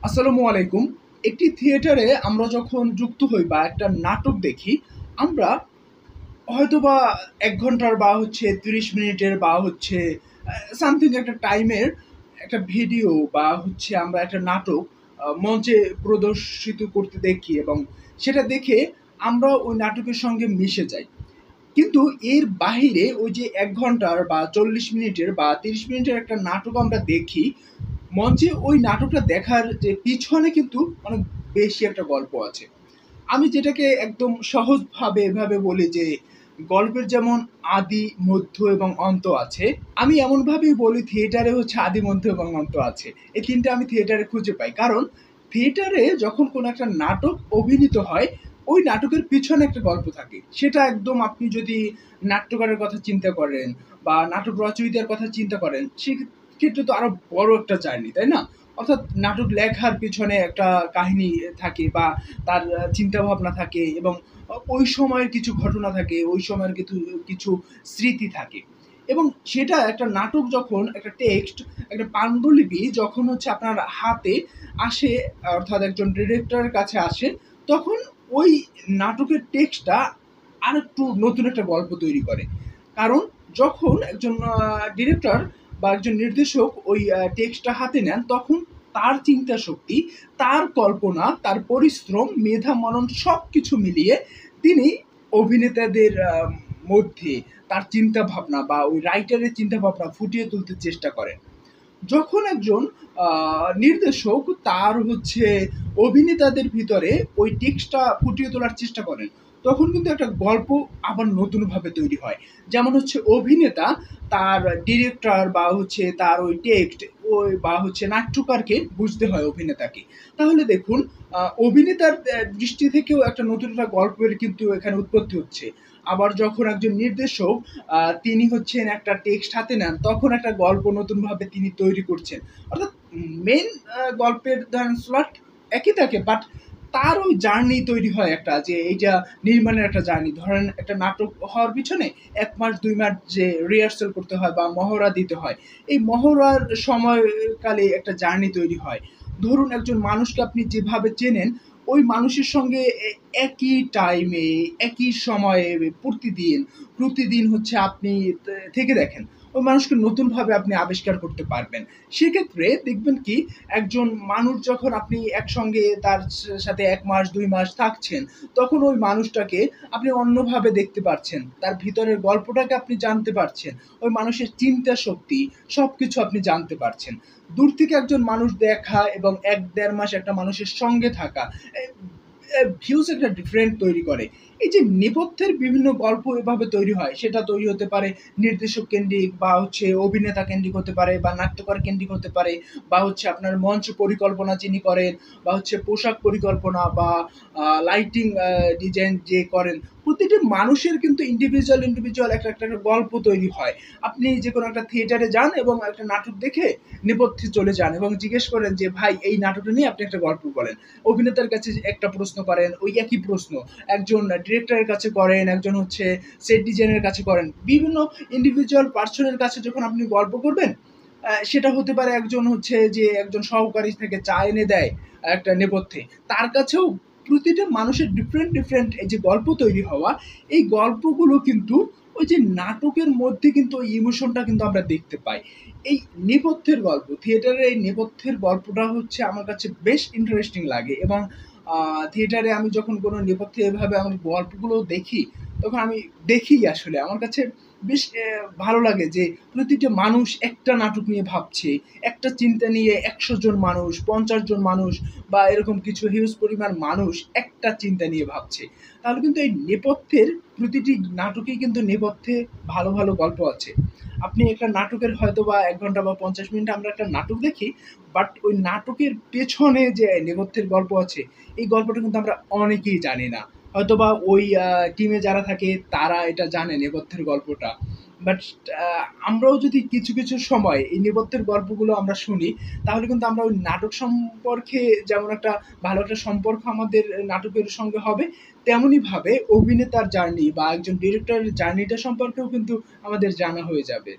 আসসালামু আলাইকুম। একটি থিয়েটারে আমরা যখন যুক্ত হই বা একটা নাটক দেখি, আমরা হয়তোবা ১ ঘন্টার বা ৩০ মিনিটের বা সামথিং একটা টাইমের একটা ভিডিও বা আমরা একটা নাটক মঞ্চে প্রদর্শিত করতে দেখি এবং সেটা দেখে আমরা ওই নাটকের সঙ্গে মিশে যাই। কিন্তু এর বাহিরে ওই যে ১ ঘন্টার বা ৪০ মিনিটের বা ৩০ মিনিটের একটা নাটক আমরা দেখি, মঞ্চে ওই নাটকটা দেখার যে পিছনে কিন্তু অনেক বেশি একটা গল্প আছে। আমি যেটাকে একদম সহজভাবে এভাবে বলি যে, গল্পের যেমন আদি, মধ্য এবং অন্ত আছে, আমি এমনভাবেই বলি থিয়েটারে আদি, মধ্য এবং অন্ত আছে। এই ৩ টা আমি থিয়েটারে খুঁজে পাই। কারণ থিয়েটারে যখন কোনো একটা নাটক অভিনীত হয়, ওই নাটকের পিছনে একটা গল্প থাকে। সেটা একদম আপনি যদি নাট্যকারের কথা চিন্তা করেন বা নাটক রচয়িতার কথা চিন্তা করেন, সেক্ষেত্রে তো আরো বড় একটা জার্নি, তাই না? অর্থাৎ নাটক লেখার পিছনে একটা কাহিনী থাকে বা তার চিন্তাভাবনা থাকে এবং ওই সময়ের কিছু ঘটনা থাকে, ওই সময়ের কিছু স্মৃতি থাকে। এবং সেটা একটা নাটক যখন একটা টেক্সট, একটা পান্ডুলিপি যখন আপনার হাতে আসে, অর্থাৎ একজন ডিরেক্টরের কাছে আসে, তখন ওই নাটকের টেক্সটটা আরেকটু নতুন একটা গল্প তৈরি করে। কারণ যখন একজন ডিরেক্টর বা একজন নির্দেশক ওই টেক্সটটা হাতে নেন, তখন তার চিন্তা শক্তি, তার কল্পনা, তার পরিশ্রম, মেধা, মনন সবকিছু মিলিয়ে তিনি অভিনেতাদের মধ্যে তার চিন্তা ভাবনা বা ওই রাইটারের চিন্তা ভাবনা ফুটিয়ে তুলতে চেষ্টা করেন। যখন একজন নির্দেশক তার অভিনেতাদের ভিতরে ওই টেক্সটটা ফুটিয়ে তোলার চেষ্টা করেন, তখন কিন্তু একটা গল্প আবার নতুনভাবে তৈরি হয়। যেমন অভিনেতা তার ডিরেক্টর বা তার ওই টেক্সট ওই বা নাট্যকারকে বুঝতে হয় অভিনেতাকে। তাহলে দেখুন, অভিনেতার দৃষ্টি থেকেও একটা নতুন একটা গল্পের কিন্তু এখানে উৎপত্তি হচ্ছে। আবার যখন একজন নির্দেশক তিনি একটা টেক্সট হাতে নেন, তখন একটা গল্প নতুনভাবে তিনি তৈরি করছেন। অর্থাৎ মেইন গল্পের ধরেন প্লট একই থাকে, বাট তার ওই জার্নি তৈরি হয় একটা, যে এইটা নির্মাণের একটা জার্নি। ধরেন একটা নাটক হওয়ার পিছনে ১ মাস ২ মাস যে রিহার্সাল করতে হয় বা মহড়া দিতে হয়, এই মহড়ার সময়কালে একটা জার্নি তৈরি হয়। ধরুন একজন মানুষকে আপনি যেভাবে চেনেন, ওই মানুষের সঙ্গে একই টাইমে, একই সময়ে প্রতিদিন আপনি থেকে দেখেন। ওই মানুষকে নতুনভাবে আপনি আবিষ্কার করতে পারবেন। সেক্ষেত্রে দেখবেন কি, একজন মানুষ যখন আপনি একসঙ্গে তার সাথে ১ মাস ২ মাস থাকছেন, তখন ওই মানুষটাকে আপনি অন্যভাবে দেখতে পারছেন। তার ভিতরের গল্পটাকে আপনি জানতে পারছেন। ওই মানুষের চিন্তা শক্তি সবকিছু আপনি জানতে পারছেন। দূর থেকে একজন মানুষ দেখা এবং ১-১.৫ মাস একটা মানুষের সঙ্গে থাকা, এ ভিউজ একটা ডিফারেন্ট তৈরি করে। এই যে নেপথ্যের বিভিন্ন গল্প এভাবে তৈরি হয়, সেটা তৈরি হতে পারে নির্দেশক কেন্দ্রিক বা অভিনেতা কেন্দ্রিক হতে পারে বা নাট্যকার কেন্দ্রিক হতে পারে বা আপনার মঞ্চ পরিকল্পনা যিনি করেন বা পোশাক পরিকল্পনা বা লাইটিং ডিজাইন যে করেন, প্রতিটি মানুষের কিন্তু ইন্ডিভিজুয়াল একটা গল্প তৈরি হয়। আপনি যেকোনো একটা থিয়েটারে যান এবং একটা নাটক দেখে নেপথ্যে চলে যান এবং জিজ্ঞেস করেন যে, "ভাই এই নাটকটা নিয়ে আপনি একটা গল্প বলেন।" অভিনেতার কাছে একটা প্রশ্ন করেন, ওই একই প্রশ্ন একজন ডিরেক্টরের কাছে করেন, একজন সেট ডিজাইনের কাছে করেন। বিভিন্ন ইন্ডিভিজুয়াল পার্সনের কাছে যখন আপনি গল্প করবেন, সেটা হতে পারে একজন সহকারী থেকে চা এনে দেয় একটা নেপথ্যে। তার কাছেও প্রতিটা মানুষের ডিফারেন্ট এই যে গল্প তৈরি হওয়া, এই গল্পগুলো কিন্তু ওই যে নাটকের মধ্যে কিন্তু ওই ইমোশনটা কিন্তু আমরা দেখতে পাই। এই নেপথ্যের গল্প, থিয়েটারের এই নেপথ্যের গল্পটা আমার কাছে বেশ ইন্টারেস্টিং লাগে এবং থিয়েটারে আমি যখন কোনো নেপথ্যে এভাবে আমি গল্পগুলো দেখি, তখন আমি দেখি আসলে আমার কাছে বেশ ভালো লাগে যে প্রতিটা মানুষ একটা নাটক নিয়ে ভাবছে, একটা চিন্তা নিয়ে ১০০ জন মানুষ, ৫০ জন মানুষ বা এরকম কিছু হিউজ পরিমাণ মানুষ একটা চিন্তা নিয়ে ভাবছে। তাহলে কিন্তু এই নেপথ্যের প্রতিটি নাটকেই কিন্তু নেপথ্যে ভালো গল্প আছে। আপনি একটা নাটকের হয়তোবা ১ ঘন্টা বা ৫০ মিনিট আমরা একটা নাটক দেখি, বাট ওই নাটকের পেছনে যে নেপথ্যের গল্প আছে, এই গল্পটা কিন্তু আমরা অনেকেই জানি না। হয়তোবা ওই টিমে যারা থাকে তারা এটা জানে নেপথ্যের গল্পটা। বাট আমরাও যদি কিছু সময় এই নেপথ্যের গল্পগুলো আমরা শুনি, তাহলে কিন্তু আমরা ওই নাটক সম্পর্কে যেমন একটা ভালো একটা সম্পর্ক আমাদের নাটকের সঙ্গে হবে, তেমনিভাবে অভিনেতার জার্নি বা একজন ডিরেক্টরের জার্নিটা সম্পর্কেও কিন্তু আমাদের জানা হয়ে যাবে।